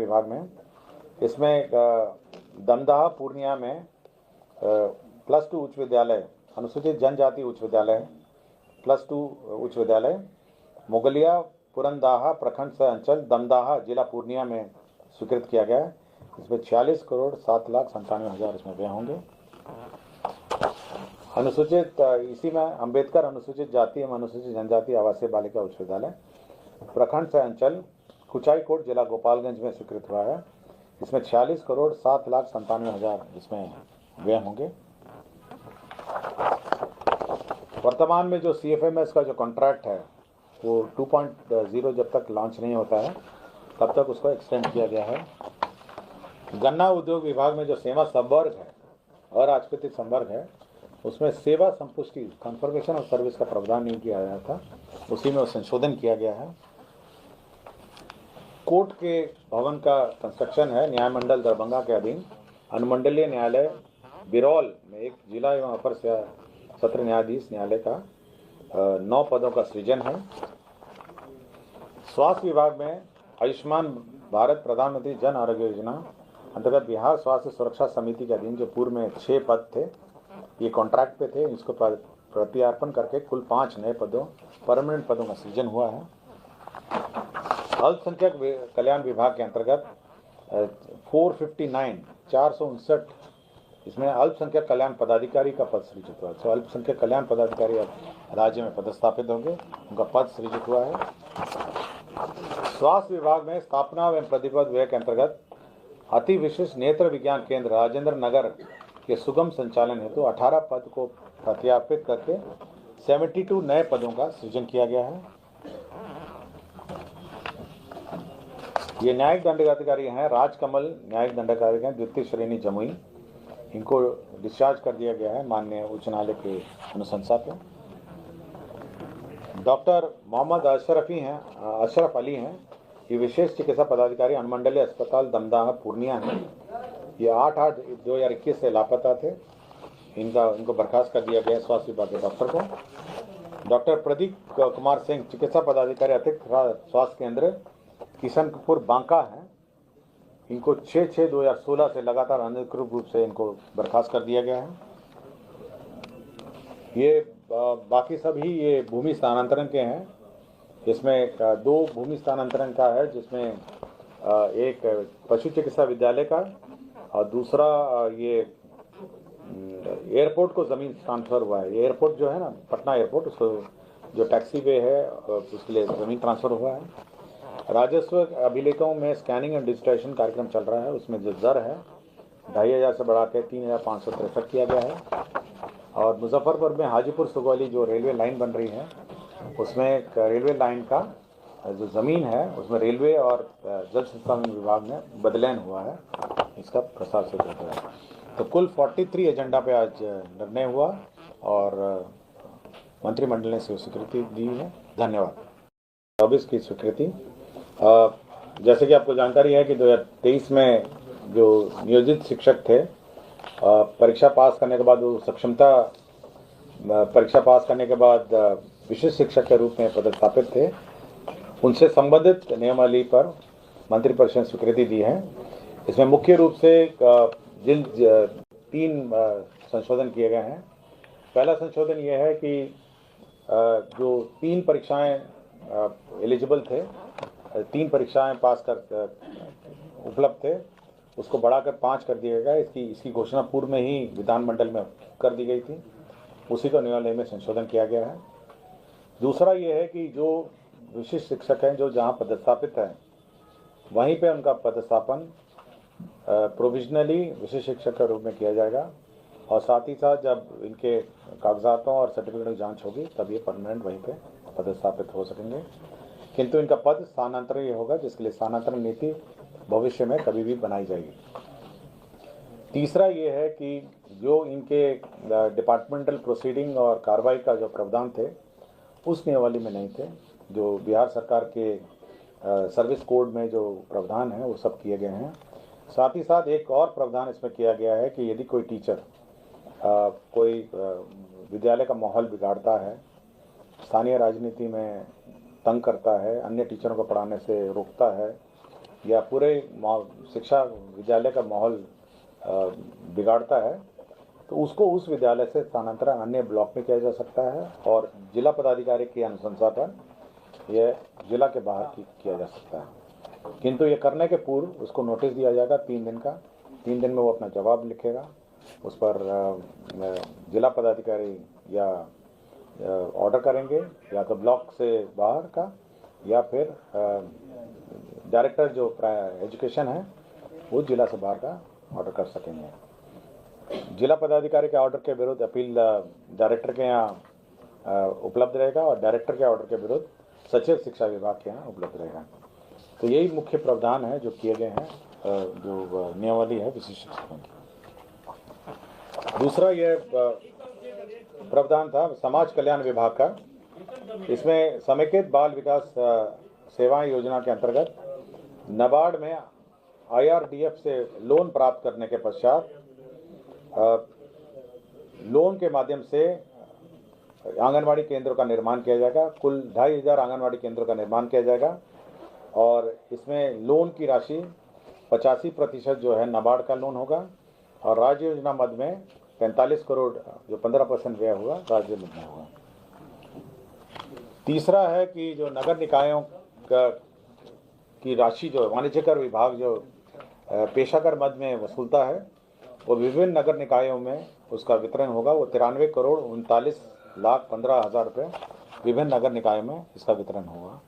विभाग में। इसमें दमदहा पूर्णिया में +2 उच्च विद्यालय, अनुसूचित जनजाति उच्च विद्यालय +2 उच्च विद्यालय, मुगलिया पुरंदाहा प्रखंड सह अंचल दमदहा जिला पूर्णिया में स्वीकृत किया गया है। इसमें 46,07,97,000 इसमें व्यय होंगे। अनुसूचित इसी में अंबेडकर अनुसूचित जाति एवं अनुसूचित जनजाति आवासीय बालिका उच्च विद्यालय प्रखंड सह अंचल कुचाईकोट जिला गोपालगंज में स्वीकृत हुआ है। इसमें 46,07,97,000 इसमें व्यय होंगे। वर्तमान में जो CFMS का जो कॉन्ट्रैक्ट है वो 2.0 जब तक लॉन्च नहीं होता है तब तक उसको एक्सटेंड किया गया है। गन्ना उद्योग विभाग में जो सेवा संवर्ग है, अराजपत्रित संवर्ग है, उसमें सेवा संपुष्टि कन्फर्मेशन ऑफ सर्विस का प्रावधान नहीं किया गया था, उसी में संशोधन किया गया है। कोर्ट के भवन का कंस्ट्रक्शन है न्याय मंडल दरभंगा के अधीन अनुमंडलीय न्यायालय बिरौल में एक जिला एवं अपर सत्र न्यायाधीश न्यायालय का 9 पदों का सृजन है। स्वास्थ्य विभाग में आयुष्मान भारत प्रधानमंत्री जन आरोग्य योजना अंतर्गत बिहार स्वास्थ्य सुरक्षा समिति के अधीन जो पूर्व में 6 पद थे, ये कॉन्ट्रैक्ट पे थे, इसको प्रत्यार्पण करके कुल 5 नए पदों परमानेंट पदों का सृजन हुआ है। अल्पसंख्यक कल्याण विभाग के अंतर्गत 459 इसमें अल्पसंख्यक कल्याण पदाधिकारी का पद सृजित हुआ है। तो अल्पसंख्यक कल्याण पदाधिकारी अब राज्य में पदस्थापित होंगे, उनका पद सृजित हुआ है। स्वास्थ्य विभाग में स्थापना एवं प्रतिपद व्यय के अंतर्गत अति विशिष्ट नेत्र विज्ञान केंद्र राजेंद्र नगर के सुगम संचालन हेतु 18 पद को प्रत्यार्पित करके 72 नए पदों का सृजन किया गया है। ये न्यायिक दंडाधिकारी हैं राजकमल न्यायिक दंडाधिकारी हैं द्वितीय श्रेणी जमुई, इनको डिस्चार्ज कर दिया गया है माननीय उच्च न्यायालय के अनुशंसा पे। डॉक्टर मोहम्मद अशरफ अली हैं, ये विशेष चिकित्सा पदाधिकारी अनुमंडलीय अस्पताल दमदहा पूर्णिया है। ये 8/8/2021 से लापता थे, इनको बर्खास्त कर दिया गया स्वास्थ्य विभाग के डॉक्टर को। डॉक्टर प्रदीप कुमार सिंह चिकित्सा पदाधिकारी अतिरिक्त स्वास्थ्य केंद्र किशनपुर बांका हैं, इनको 6/6/2016 से लगातार अनधिकृत रूप से इनको बर्खास्त कर दिया गया है। ये बाकी सभी ये भूमि स्थानांतरण के हैं। इसमें 2 भूमि स्थानांतरण का है, जिसमें एक पशु चिकित्सा विद्यालय का और दूसरा ये एयरपोर्ट को ज़मीन ट्रांसफ़र हुआ है। एयरपोर्ट जो है ना पटना एयरपोर्ट, उसको जो टैक्सी वे है उसके लिए ज़मीन ट्रांसफ़र हुआ है। राजस्व अभिलेखों में स्कैनिंग एंड डिजिटाइजेशन कार्यक्रम चल रहा है, उसमें जो दर है 2,500 से बढ़ा के 3,563 किया गया है। और मुजफ्फरपुर में हाजीपुर सुगौली जो रेलवे लाइन बन रही है, उसमें रेलवे लाइन का जो ज़मीन है उसमें रेलवे और जल संसाधन विभाग में बदलाव हुआ है, इसका प्रस्ताव स्वीकृत हुआ है। तो कुल 43 एजेंडा पे आज निर्णय हुआ और मंत्रिमंडल ने स्वीकृति दी है। धन्यवाद। 24 की स्वीकृति, जैसे कि आपको जानकारी है कि 2023 में जो नियोजित शिक्षक थे, परीक्षा पास करने के बाद वो सक्षमता परीक्षा पास करने के बाद विशिष्ट शिक्षक के रूप में पदस्थापित थे, उनसे संबंधित नियमावली पर मंत्रिपरिषद ने स्वीकृति दी है। इसमें मुख्य रूप से जिन 3 संशोधन किए गए हैं। पहला संशोधन ये है कि जो 3 परीक्षाएं एलिजिबल थे, 3 परीक्षाएं पास कर उपलब्ध थे, उसको बढ़ाकर 5 कर दिया गया। इसकी घोषणा पूर्व में ही विधानमंडल में कर दी गई थी, उसी को नियमावली में संशोधन किया गया है। दूसरा ये है कि जो विशिष्ट शिक्षक हैं जो जहां पदस्थापित हैं वहीं पे उनका पदस्थापन प्रोविजनली विशिष्ट शिक्षक के रूप में किया जाएगा, और साथ ही साथ जब इनके कागजातों और सर्टिफिकेट की जांच होगी तब ये परमानेंट वहीं पे पदस्थापित हो सकेंगे। किंतु इनका पद स्थानांतरण ये होगा, जिसके लिए स्थानांतरण नीति भविष्य में कभी भी बनाई जाएगी। तीसरा ये है कि जो इनके डिपार्टमेंटल प्रोसीडिंग और कार्रवाई का जो प्रावधान थे उस नियमावली में नहीं थे, जो बिहार सरकार के सर्विस कोड में जो प्रावधान है वो सब किए गए हैं। साथ ही साथ एक और प्रावधान इसमें किया गया है कि यदि कोई टीचर कोई विद्यालय का माहौल बिगाड़ता है, स्थानीय राजनीति में तंग करता है, अन्य टीचरों को पढ़ाने से रोकता है या पूरे शिक्षा विद्यालय का माहौल बिगाड़ता है तो उसको उस विद्यालय से स्थानांतरण अन्य ब्लॉक में किया जा सकता है और जिला पदाधिकारी की अनुशंसा पर यह जिला के बाहर किया जा सकता है। किंतु ये करने के पूर्व उसको नोटिस दिया जाएगा 3 दिन का। 3 दिन में वो अपना जवाब लिखेगा, उस पर जिला पदाधिकारी या ऑर्डर करेंगे या तो ब्लॉक से बाहर का या फिर डायरेक्टर जो एजुकेशन है वो जिला से बाहर का ऑर्डर कर सकेंगे। जिला पदाधिकारी के ऑर्डर के विरुद्ध अपील डायरेक्टर के यहाँ उपलब्ध रहेगा और डायरेक्टर के ऑर्डर के विरुद्ध सचिव शिक्षा विभाग के यहाँ उपलब्ध रहेगा। तो यही मुख्य प्रावधान है जो किए गए हैं, जो नियमावली है विशिष्ट शिक्षकों की। दूसरा यह प्रावधान था समाज कल्याण विभाग का। इसमें समेकित बाल विकास सेवाएं योजना के अंतर्गत नाबार्ड में IRDF से लोन प्राप्त करने के पश्चात लोन के माध्यम से आंगनवाड़ी केंद्रों का निर्माण किया जाएगा। कुल 2500 आंगनवाड़ी केंद्रों का निर्माण किया जाएगा और इसमें लोन की राशि 85% जो है नाबार्ड का लोन होगा और राज्य योजना मद में 45 करोड़ जो 15% व्यय हुआ राज्य मद में होगा। तीसरा है कि जो नगर निकायों की राशि जो वाणिज्यकर विभाग जो पेशाकर मद में वसूलता है वो विभिन्न नगर निकायों में उसका वितरण होगा। वो 93 करोड़ 39,15,000 रुपये विभिन्न नगर निकायों में इसका वितरण होगा।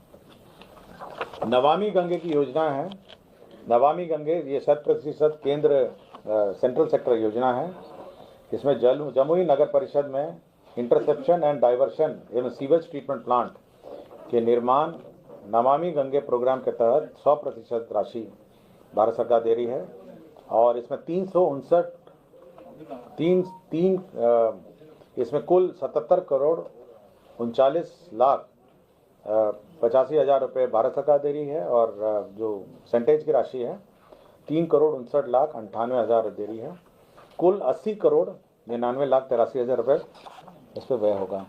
नमामि गंगे की योजना है। नमामि गंगे ये 100% केंद्र सेंट्रल सेक्टर योजना है। इसमें जमुई नगर परिषद में इंटरसेप्शन एंड डाइवर्शन एवं सीवेज ट्रीटमेंट प्लांट के निर्माण नमामि गंगे प्रोग्राम के तहत 100% राशि भारत सरकार दे रही है और इसमें इसमें कुल 77 करोड़ 39,85,000 रुपये भारत सरकार दे रही है और जो सेंटेज की राशि है 3 करोड़ 59,98,000 दे रही है। कुल 80 करोड़ 99,83,000 रुपये इस पर व्यय होगा।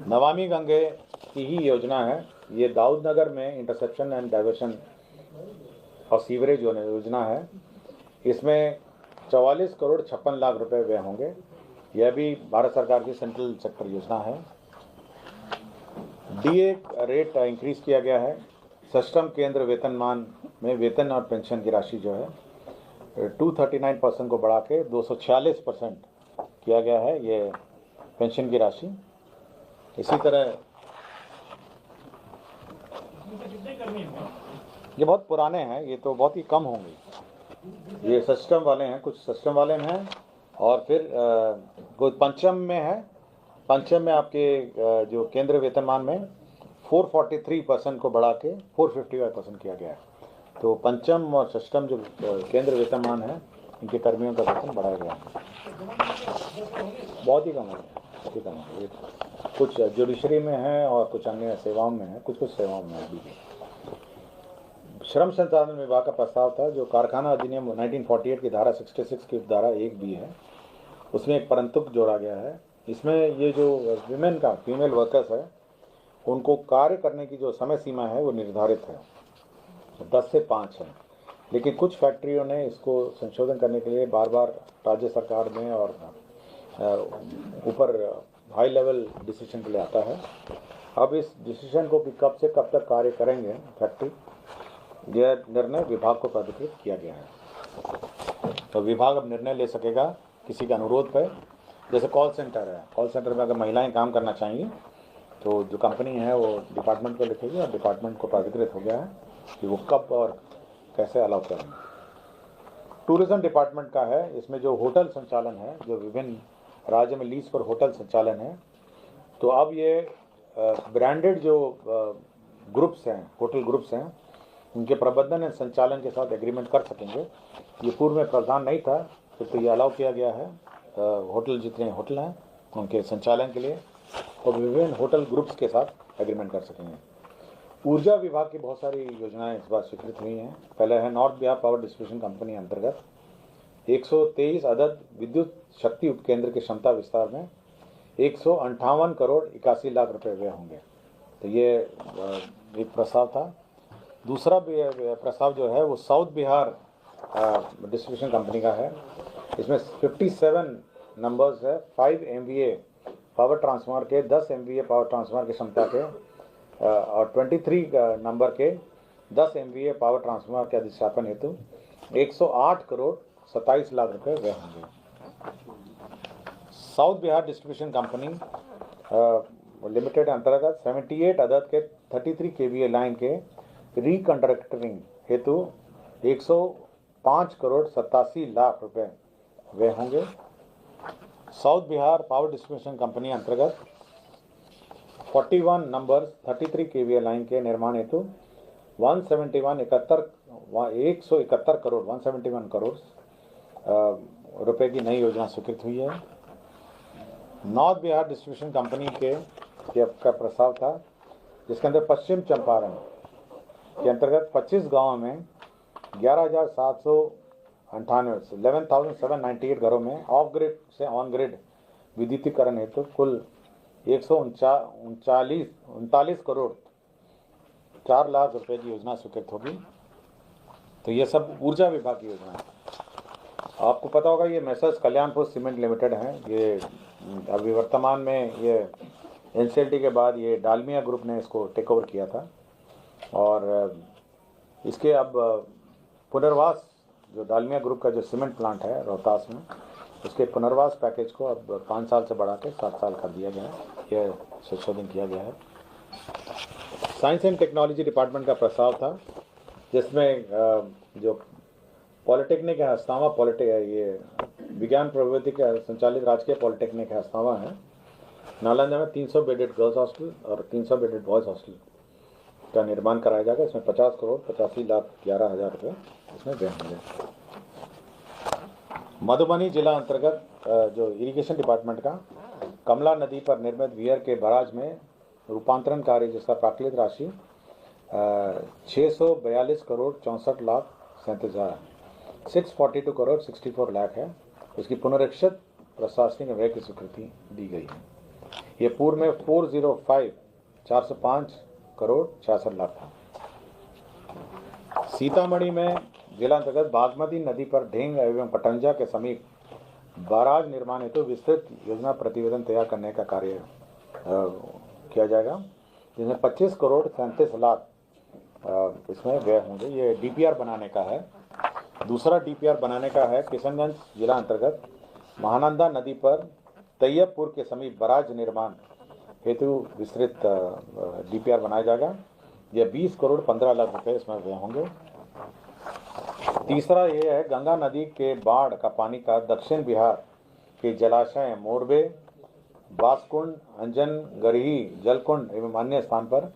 नमामि गंगे की ही योजना है। ये दाऊद नगर में इंटरसेप्शन एंड डाइवर्शन और सीवरेज योजना है। इसमें 44 करोड़ 56 लाख रुपए व्यय होंगे। यह भी भारत सरकार की सेंट्रल सेक्टर योजना है। DA रेट इंक्रीज किया गया है। सष्टम केंद्र वेतनमान में वेतन और पेंशन की राशि जो है 239% को बढ़ा के 246% किया गया है ये पेंशन की राशि। इसी तरह ये बहुत पुराने हैं, ये तो बहुत ही कम होंगे। ये सिस्टम वाले हैं, कुछ सिस्टम वाले में हैं और फिर कोई पंचम में है। पंचम में आपके जो केंद्र वेतनमान में 443% को बढ़ा के 455% किया गया है। तो पंचम और सिस्टम जो केंद्र वेतनमान है इनके कर्मियों का वेतन बढ़ाया गया है। बहुत ही कम है, बहुत ही कम है। कुछ जुडिशरी में है और कुछ अन्य सेवाओं में है, कुछ सेवाओं में अभी भी। श्रम संसाधन विभाग का प्रस्ताव था जो कारखाना अधिनियम 1948 की धारा 66 की धारा 1 भी है, उसमें एक परंतुक जोड़ा गया है। इसमें ये जो विमेन का फीमेल वर्कर्स है उनको कार्य करने की जो समय सीमा है वो निर्धारित है 10 से 5 है। लेकिन कुछ फैक्ट्रियों ने इसको संशोधन करने के लिए बार बार राज्य सरकार में और ऊपर हाई लेवल डिसीजन के लिए आता है। अब इस डिसीजन को कि कब से कब तक कार्य करेंगे फैक्ट्री, यह निर्णय विभाग को प्राधिकृत किया गया है। तो विभाग अब निर्णय ले सकेगा किसी के अनुरोध पर। जैसे कॉल सेंटर है, कॉल सेंटर में अगर महिलाएं काम करना चाहिए तो जो कंपनी है वो डिपार्टमेंट को लिखेगी और डिपार्टमेंट को प्राधिकृत हो गया है कि वो कब और कैसे अलाउ करेंगे। टूरिज्म डिपार्टमेंट का है, इसमें जो होटल संचालन है, जो विभिन्न राज्य में लीज पर होटल संचालन है, तो अब ये ब्रांडेड जो ग्रुप्स हैं, होटल ग्रुप्स हैं, उनके प्रबंधन और संचालन के साथ एग्रीमेंट कर सकेंगे। ये पूर्व में प्रावधान नहीं था, तो ये अलाउ किया गया है। होटल जितने होटल हैं उनके संचालन के लिए और विभिन्न होटल ग्रुप्स के साथ एग्रीमेंट कर सकेंगे। ऊर्जा विभाग की बहुत सारी योजनाएं इस बार स्वीकृत हुई हैं। पहले है north Bihar power distribution company अंतर्गत 123 अदद विद्युत शक्ति उपकेंद्र की क्षमता विस्तार में 158 करोड़ 81 लाख रुपए व्यय होंगे। तो ये एक प्रस्ताव था। दूसरा प्रस्ताव जो है वो साउथ बिहार डिस्ट्रीब्यूशन कंपनी का है। इसमें 57 नंबर्स है, 5 MVA पावर ट्रांसफार्मर के, 10 MVA पावर ट्रांसफार्मर की क्षमता के और 23 नंबर के 10 MVA पावर ट्रांसफार्मर के अधिष्ठापन हेतु 108 करोड़ 27 लाख रुपए व्यय होंगे। South Bihar distribution company limited अंतर्गत 78 अदद के 33 KVA लाइन के रिकंडक्टरिंग हेतु 105 करोड़ 87 लाख रुपए व्यय होंगे। South Bihar power distribution company अंतर्गत 41 नंबर 33 KVA लाइन के निर्माण हेतु 171 करोड़ रुपए की नई योजना स्वीकृत हुई है। नॉर्थ बिहार डिस्ट्रीब्यूशन कंपनी के का प्रस्ताव था, जिसके अंदर पश्चिम चंपारण के अंतर्गत 25 गांवों में 11,798 घरों में ऑफ ग्रिड से ऑन ग्रिड विद्युतीकरण हेतु कुल 139 करोड़ 4 लाख रुपए की योजना स्वीकृत होगी। तो ये सब ऊर्जा विभाग की योजना है। आपको पता होगा ये मैसर्स कल्याणपुर सीमेंट लिमिटेड है। ये अभी वर्तमान में ये NCLT के बाद ये डालमिया ग्रुप ने इसको टेक ओवर किया था और इसके अब पुनर्वास जो डालमिया ग्रुप का जो सीमेंट प्लांट है रोहतास में, उसके पुनर्वास पैकेज को अब 5 साल से बढ़ा के 7 साल कर दिया गया है। यह संशोधन किया गया है। साइंस एंड टेक्नोलॉजी डिपार्टमेंट का प्रस्ताव था, जिसमें जो पॉलिटेक्निक है हस्तावा ये विज्ञान प्रौद्योगिकी का संचालित राजकीय पॉलिटेक्निक है हस्तावा है, नालंदा में 300 बेडेड गर्ल्स हॉस्टल और 300 बेडेड बॉयज़ हॉस्टल का निर्माण कराया जाएगा। इसमें 50 करोड़ 85,11,000 रुपये इसमें व्यय होंगे। मधुबनी जिला अंतर्गत जो इरिगेशन डिपार्टमेंट का कमला नदी पर निर्मित वियर के बराज में रूपांतरण कार्य, जिसका प्राकृतिक राशि 642 करोड़ 64 लाख 37,000 642 करोड़ 64 लाख है। उसकी पुनरीक्षित प्रशासनिक व्यय की स्वीकृति दी गई है। ये पूर्व में 405 करोड़ 66 लाख था। सीतामढ़ी में जिला अंतर्गत बागमती नदी पर ढेंग एवं पटंजा के समीप बाराज निर्माण हेतु विस्तृत योजना प्रतिवेदन तैयार करने का कार्य किया जाएगा, जिसमें 25 करोड़ 37 लाख इसमें व्यय होंगे। ये DPR बनाने का है। दूसरा DPR बनाने का है किशनगंज जिला अंतर्गत महानंदा नदी पर तैयबपुर के समीप बराज निर्माण हेतु विस्तृत DPR बनाया जाएगा। यह 20 करोड़ 15 लाख रुपए इसमें व्यय होंगे। तीसरा ये है गंगा नदी के बाढ़ का पानी का दक्षिण बिहार के जलाशय मोरबे, बासकुंड, अंजन, गरही, जलकुंड एवं अन्य स्थान पर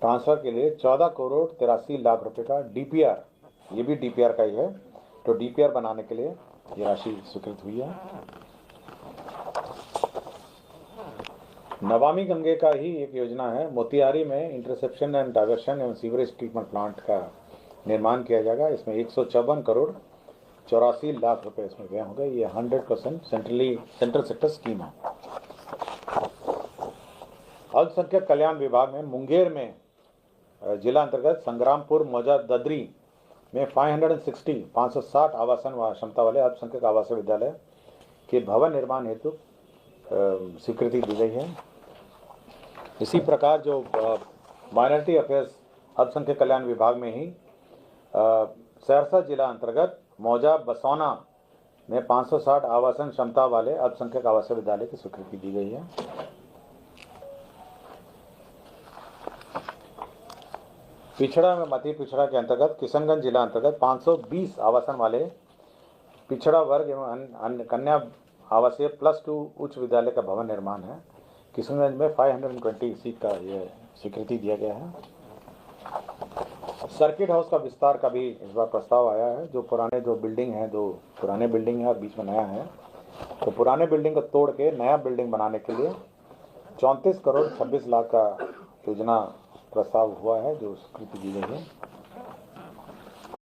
ट्रांसफर के लिए 14 करोड़ 83 लाख रुपए का DPR, ये भी DPR का ही है, तो DPR बनाने के लिए ये राशि स्वीकृत हुई है। नमामि गंगे का ही एक योजना है। मोतिहारी में इंटरसेप्शन एंड डाइवर्शन एवं सीवरेज ट्रीटमेंट प्लांट का निर्माण किया जाएगा। इसमें 154 करोड़ 84 लाख रुपए इसमें व्यय होंगे। ये 100% सेंट्रल सेक्टर स्कीम है। अल्पसंख्यक कल्याण विभाग में मुंगेर में जिला अंतर्गत संग्रामपुर मौजा ददरी में 560 आवासन व क्षमता वाले अल्पसंख्यक आवासीय विद्यालय के भवन निर्माण हेतु स्वीकृति दी गई है। इसी प्रकार जो माइनॉरिटी अफेयर्स अल्पसंख्यक कल्याण विभाग में ही सहरसा जिला अंतर्गत मौजा बसौना में 560 आवासन क्षमता वाले अल्पसंख्यक आवासीय विद्यालय की स्वीकृति दी गई है। पिछड़ा में मध्य पिछड़ा के अंतर्गत किशनगंज जिला अंतर्गत 520 आवासन वाले पिछड़ा वर्ग एवं कन्या आवासीय +2 उच्च विद्यालय का भवन निर्माण है। किशनगंज में 520 सीट का ये स्वीकृति दिया गया है। सर्किट हाउस का विस्तार का भी इस बार प्रस्ताव आया है। जो पुराने जो बिल्डिंग है, 2 पुराने बिल्डिंग है और बीच में नया है, तो पुराने बिल्डिंग को तोड़ के नया बिल्डिंग बनाने के लिए 34 करोड़ 26 लाख का योजना प्रस्ताव हुआ है, जो स्वीकृति दी गई है।